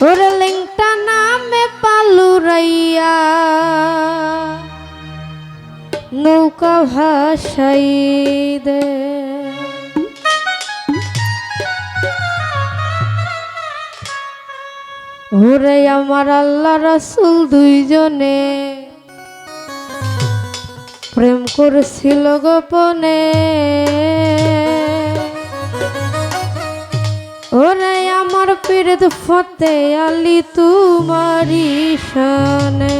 ওরে লেংটা নামে পালুরাইয়া নৌকা ভাসাই দে। ওরে আমার আল্লাহ রাসূল দুইজনে প্রেম করেছিল গোপনে। ওরে আমার পীরত ফতে আলী তোমারি শানে।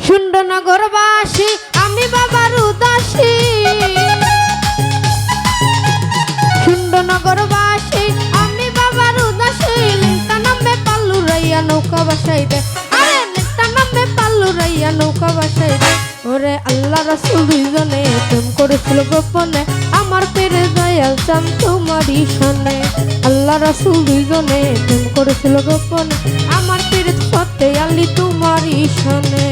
সুন্দরনগরবাসী আমি বাবার উদাসী, সুন্দরনগরবাসী আমি বাবার উদাসী। লেংটা নামে পালুরাইয়া নৌকা ভাসাই দে, আরে লেংটা নামে পালুরাইয়া নৌকা ভাসাই দে। ওরে আল্লাহ রাসূল দুইজনে প্রেম করেছিল গোপনে, আমার পীরে দয়াল চান তোমারি শানে। আল্লাহ রাসূল দুইজনে প্রেম করেছিল গোপনে, আমার পীরে ফতে আলী তোমারি শানে।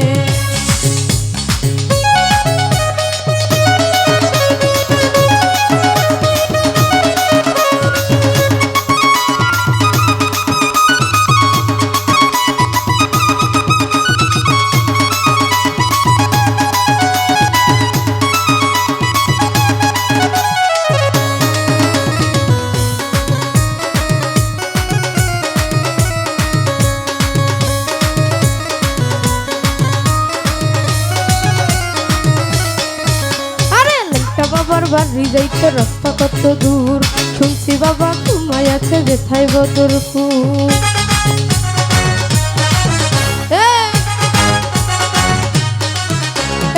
বাবার বাড়ি যাইতে রাস্তা কত দূর, শুনছি বাবা ঘুমাই আছে যেথায় বদরপুর।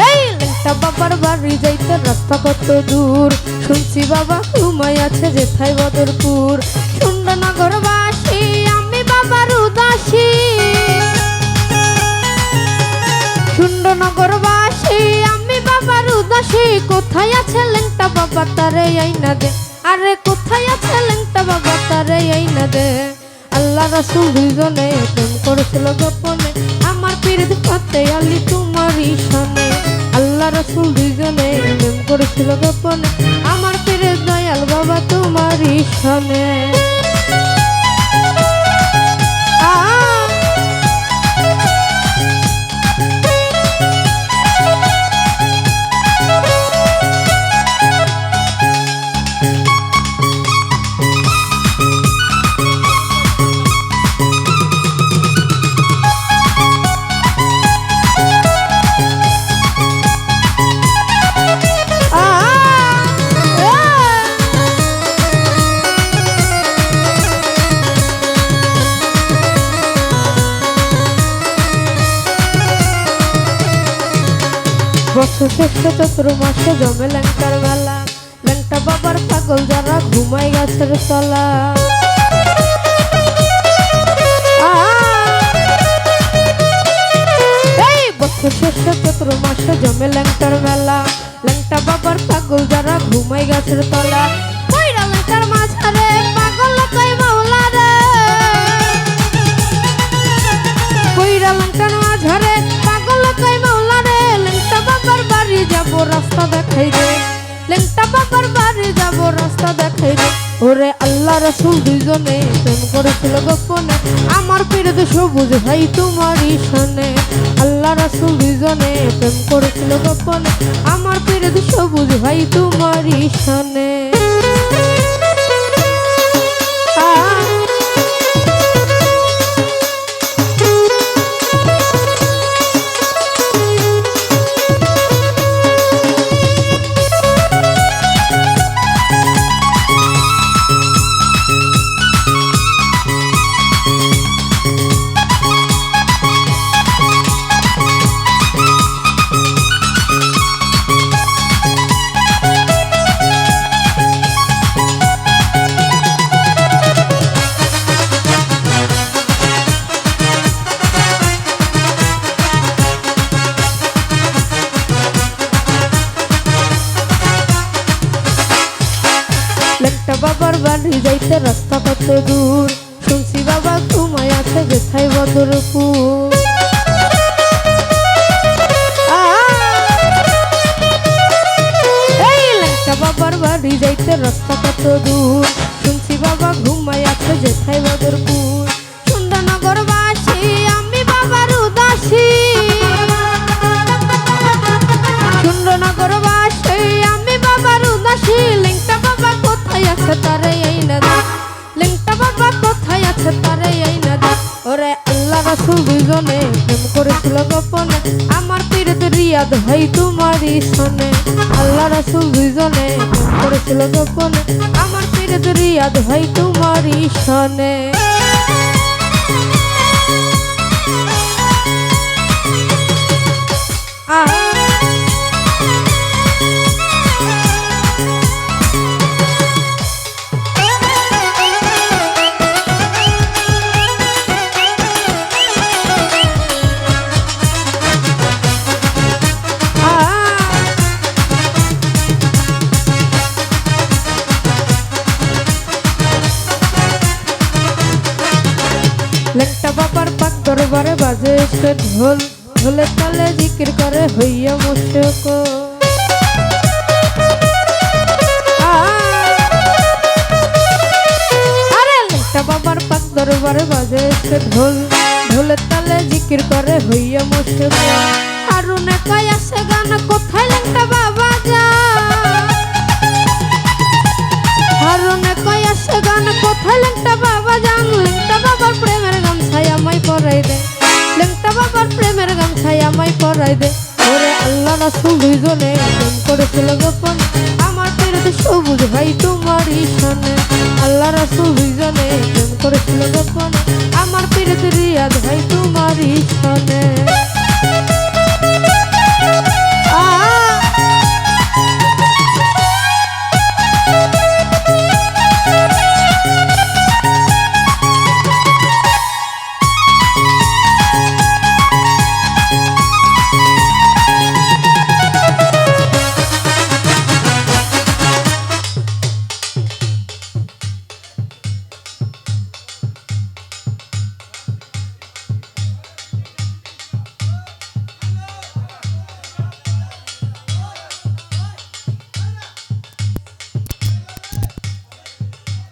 এই লেংটা বাবার বাড়ি যাইতে রাস্তা কত দূর, শুনছি বাবা ঘুমাই আছে যেথায় বদরপুর। সুন্দরনগরবাসী আমি বাবার উদাসী, সুন্দরনগরবাসী আমি বাবার উদাসী। কোথায় আছে লেংটা বাবা তারে আইনা দে, আরে কোথায় আছে লেংটা বাবা তারে আইনা দে। আল্লাহ রাসূল দুইজনে প্রেম করেছিল গোপনে, আমার পীরে ফতে আলী তোমারি শানে। আল্লাহ রাসূল দুইজনে প্রেম করেছিল গোপনে, আমার পীরে দয়াল বাবা তোমারি শানে। বছর শেষে চতুর মাসে জমে লেংটার মেলা, লেংটা বাবার পাগল যারা ঘুমাই গাছের তলা। এই বছর শেষে চতুর মাসে জমে লেংটার মেলা, লেংটা বাবার পাগল যারা ঘুমাই গাছের তলা। কইরা লেংটার মাঝারে পাগল কই মাওলা রে, কইরা লেংটার মাঝারে পাগল কই মাওলা রে। লেংটা বাবার বাড়ি যাবো রাস্তা দেখাই দে, লেংটা বাবার বাড়ি যাবো রাস্তা দেখাই দে। ওরে আল্লাহ রাসূল দুইজনে প্রেম করেছিল গোপনে, আমার পীরে সবুজ ভাই তোমারি শানে। আল্লাহ রাসূল দুইজনে প্রেম করেছিল গোপনে, আমার পীরে সবুজ ভাই তোমারি শানে। লেংটা বাবার বাড়ি যাইতে রাস্তা কত দূর, শুনছি বাবা ঘুমাই আছে যেথায় বদরপুর। এই লেংটা বাবার বাড়ি যাইতে রাস্তা কত কত দূর শুনছি বাবা ঘুমাই আছে যেথায় বদরপুর সুন্দরনগরবাসী আমি বাবার উদাসী সুন্দরনগরবাসী আমি বাবার উদাসী লেংটা বাবা কোথায় আছে তারে এই না লেংটা বাবা কোথায় আছে তারে এই না ওরে আল্লাহ রাসূল দুইজনে প্রেম করেছিল গোপনে আমার পীরত রিয়াদ ভাই তোমারই শোনে আল্লাহ রাসূল দুইজনে প্রেম করেছিল গোপনে আমার পীরত রিয়াদ ভাই তোমারই শোনে লেংটা বাবার পাক দরবারে বাজে সে ঢোল ঢোলে তালে জিকির করে হইয়া মুশক আরে লেংটা বাবার পাক দরবারে বাজে সে ঢোল ঢোলে তালে জিকির করে হইয়া মুশক হারুনে কয় আসে গান কোথায় লেংটা বাবা যা হারুনে কয় আসে গান কোথায় লেংটা বাবা জান লেংটা বাবার প্রেমের গামছায় আমায় পরাই দে লেংটা বাবার প্রেমের গামছায় আমায় পরাই দে ওরে আল্লাহ রাসূল দুইজনে প্রেম করেছিল গোপন আমার পীরত সবুজ ভাই তোমারই শোনে আল্লাহ রাসূল দুইজনে প্রেম করেছিল গোপন আমার পীরত রিয়াদ ভাই তোমারই শোনে